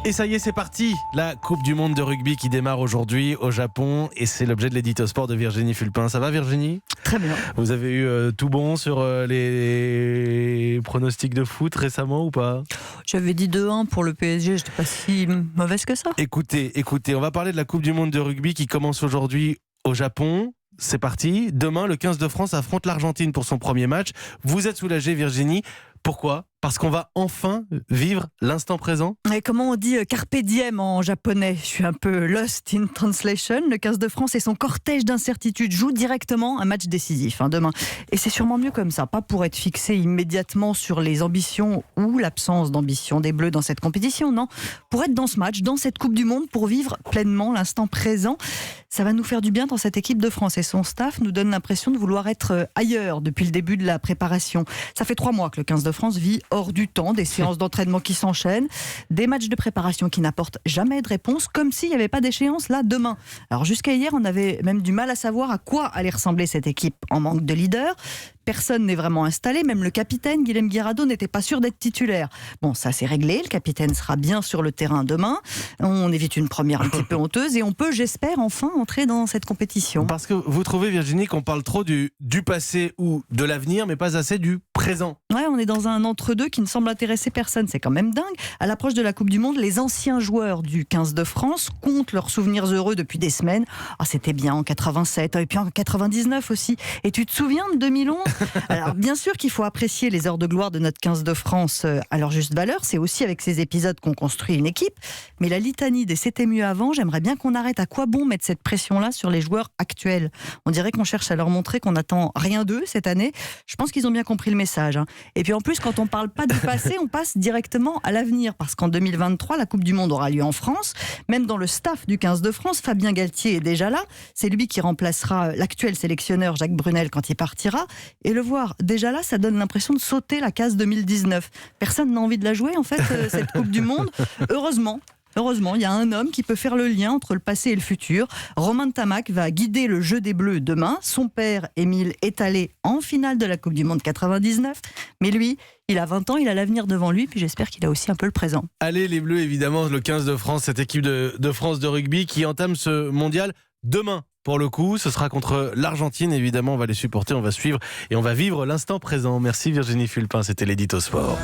Et ça y est, c'est parti. La Coupe du Monde de rugby qui démarre aujourd'hui au Japon. Et c'est l'objet de l'édito sport de Virginie Fulpin. Ça va, Virginie ? Très bien. Vous avez eu tout bon sur les pronostics de foot récemment ou pas ? J'avais dit 2-1 pour le PSG, j'étais pas si mauvaise que ça. Écoutez, on va parler de la Coupe du Monde de rugby qui commence aujourd'hui au Japon. C'est parti. Demain, le 15 de France affronte l'Argentine pour son premier match. Vous êtes soulagée, Virginie. Pourquoi ? Parce qu'on va enfin vivre l'instant présent ? Et comment on dit carpe diem en japonais ? Je suis un peu lost in translation. Le 15 de France et son cortège d'incertitudes jouent directement un match décisif demain. Et c'est sûrement mieux comme ça, pas pour être fixé immédiatement sur les ambitions ou l'absence d'ambition des Bleus dans cette compétition, non. Pour être dans ce match, dans cette Coupe du Monde, pour vivre pleinement l'instant présent. Ça va nous faire du bien dans cette équipe de France. Et son staff nous donne l'impression de vouloir être ailleurs depuis le début de la préparation. Ça fait 3 mois que le 15 de France vit hors du temps, des séances d'entraînement qui s'enchaînent, des matchs de préparation qui n'apportent jamais de réponse, comme s'il n'y avait pas d'échéance là demain. Alors jusqu'à hier, on avait même du mal à savoir à quoi allait ressembler cette équipe en manque de leader. Personne n'est vraiment installé, même le capitaine Guilhem Guirado n'était pas sûr d'être titulaire. Bon, ça c'est réglé, le capitaine sera bien sur le terrain demain. On évite une première un petit peu honteuse et on peut, j'espère, enfin entrer dans cette compétition. Parce que vous trouvez, Virginie, qu'on parle trop du passé ou de l'avenir, mais pas assez du présent. Ouais, on est dans un entre-deux qui ne semble intéresser personne. C'est quand même dingue. À l'approche de la Coupe du Monde, les anciens joueurs du 15 de France comptent leurs souvenirs heureux depuis des semaines. Ah, c'était bien en 87 et puis en 99 aussi. Et tu te souviens de 2011 ? Alors bien sûr qu'il faut apprécier les heures de gloire de notre 15 de France à leur juste valeur. C'est aussi avec ces épisodes qu'on construit une équipe. Mais la litanie des c'était mieux avant, j'aimerais bien qu'on arrête. À quoi bon mettre cette pression-là sur les joueurs actuels ? On dirait qu'on cherche à leur montrer qu'on n'attend rien d'eux cette année. Je pense qu'ils ont bien compris le message. Et puis en plus, quand on parle pas du passé, on passe directement à l'avenir. Parce qu'en 2023, la Coupe du Monde aura lieu en France. Même dans le staff du 15 de France, Fabien Galtier est déjà là. C'est lui qui remplacera l'actuel sélectionneur Jacques Brunel quand il partira. Et le voir déjà là, ça donne l'impression de sauter la case 2019. Personne n'a envie de la jouer en fait, cette Coupe du Monde. Heureusement, il y a un homme qui peut faire le lien entre le passé et le futur. Romain Ntamack va guider le jeu des Bleus demain. Son père, Émile, est allé en finale de la Coupe du Monde 99. Mais lui, il a 20 ans, il a l'avenir devant lui. Puis j'espère qu'il a aussi un peu le présent. Allez les Bleus, évidemment, le 15 de France, cette équipe de France de rugby qui entame ce mondial demain. Pour le coup, ce sera contre l'Argentine. Évidemment, on va les supporter, on va suivre et on va vivre l'instant présent. Merci Virginie Fulpin, c'était l'édito sport.